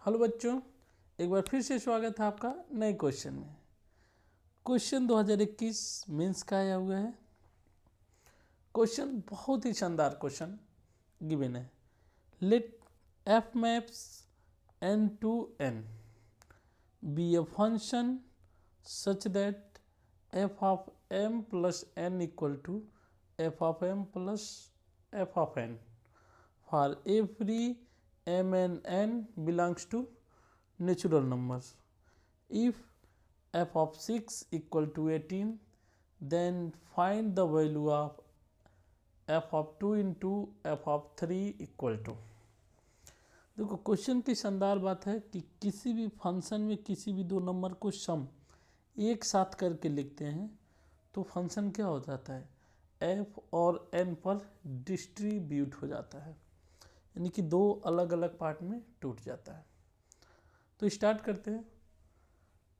Hello बच्चों, एक बार फिर से स्वागत है आपका नए क्वेश्चन में। क्वेश्चन 2021 मेंस का आया हुआ है। क्वेश्चन बहुत ही शानदार क्वेश्चन गिवन है। Let f maps n to n be a function such that f of m plus n equal to f of m plus f of n for every m and n belongs to natural numbers. If f of 6 equal to 18, then find the value of f of 2 into f of 3 equal to। देखो, question की शानदार बात है कि किसी भी function में किसी भी दो नंबर को सम एक साथ करके लिखते हैं तो फंक्शन क्या हो जाता है, f और n पर डिस्ट्रीब्यूट हो जाता है, यानी कि दो अलग अलग पार्ट में टूट जाता है। तो स्टार्ट करते हैं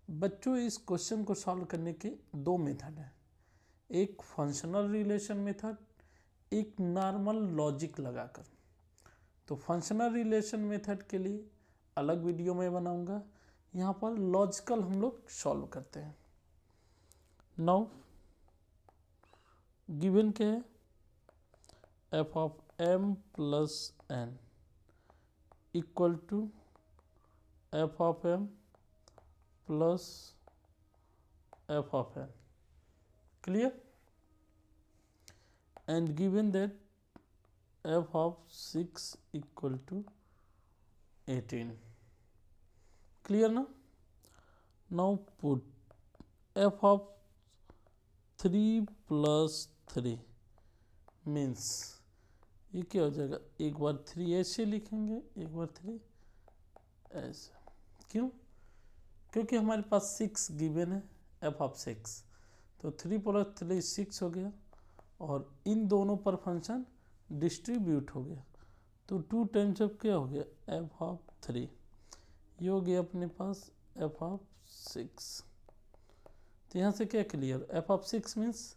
बच्चों। इस क्वेश्चन को सॉल्व करने के दो मेथड हैं, एक फंक्शनल रिलेशन मेथड, एक नॉर्मल लॉजिक लगाकर। तो फंक्शनल रिलेशन मेथड के लिए अलग वीडियो में बनाऊंगा, यहाँ पर लॉजिकल हम लोग सॉल्व करते हैं। नाउ गिवन के है f of m plus n equal to f of m plus f of n, clear, and given that f of 6 equal to 18, clear ना। now put f of 3 plus 3 means ये क्या हो जाएगा, एक बार 3 ऐसे लिखेंगे, एक बार 3 ऐसे। क्यों? क्योंकि हमारे पास 6 गिवन है, f ऑफ 6, तो 3 प्लस 3 6 हो गया और इन दोनों पर फंक्शन डिस्ट्रीब्यूट हो गया, तो 2 टाइम्स ऑफ क्या हो गया, f ऑफ 3, ये हो गया अपने पास f ऑफ 6। तो यहाँ से क्या clear, f of 6 means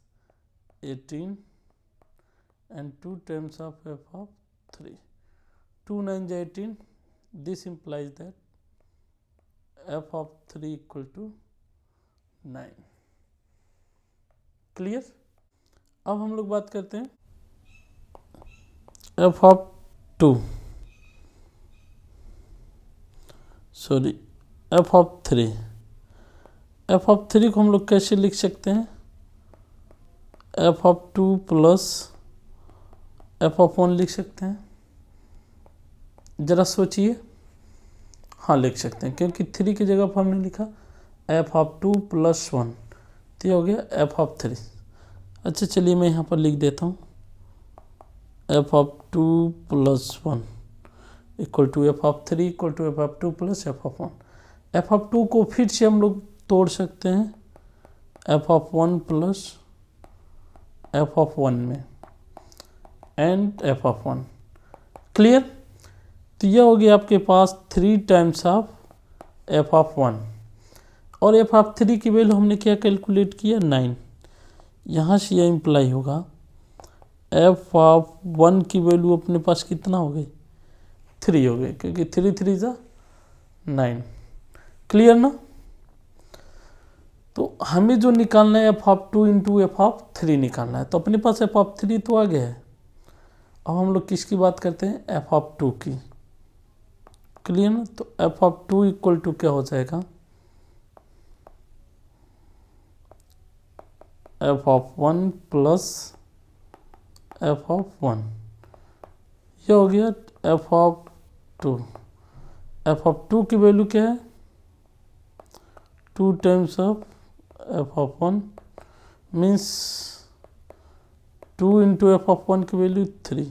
18 and 2 times of f of 3, 2 9 18, this implies that f of 3 equal to 9, clear. अब हम लोग बात करते हैं f of 2, sorry f of 3। f of 3 को हम लोग कैसे लिख सकते हैं, f of 2 plus f of 1 लिख सकते हैं। जरा सोचिए, हाँ लिख सकते हैं, क्योंकि 3 की जगह पर हमने लिखा f ऑफ 2 प्लस 1, तो ये हो गया f ऑफ 3। अच्छा चलिए मैं यहाँ पर लिख देता हूँ f of 2 plus 1 equal to f of 3 equal to f of 2 plus f of 1। f of 2 को फिर से हम लोग तोड़ सकते हैं f of 1 plus f of 1 में एंड f ऑफ 1, क्लियर। तो यह हो गया आपके पास 3 टाइम्स ऑफ f ऑफ 1 और f ऑफ 3 की वैल्यू हमने क्या कैलकुलेट किया, 9। यहाँ से यह इम्प्लाई होगा f ऑफ 1 की वैल्यू अपने पास कितना हो गई, 3 हो गई, क्योंकि 3 3 जा 9, क्लियर ना। तो हमें जो निकालना है f of 2 into f of 3 निकालना है, तो अपने पास f ऑफ 3 तो आ गया है। अब हम लोग किसकी बात करते हैं, f ऑफ 2 की, क्लियर ना। तो f ऑफ 2 इक्वल टू क्या हो जाएगा, f of 1 plus f of 1, ये हो गया f ऑफ 2। f ऑफ 2 की वैल्यू क्या है, 2 times of f of 1 means 2 into f of 1 की वैल्यू 3,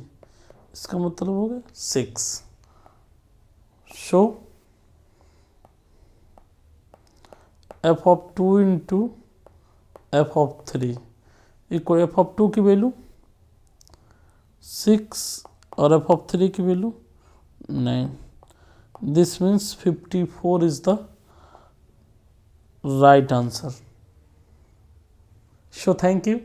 इसका मतलब हो गया 6। सो f of 2 into f of 3 equal f of 2 की वैल्यू 6 और f ऑफ 3 की value 9। This means 54 is the right answer. So thank you.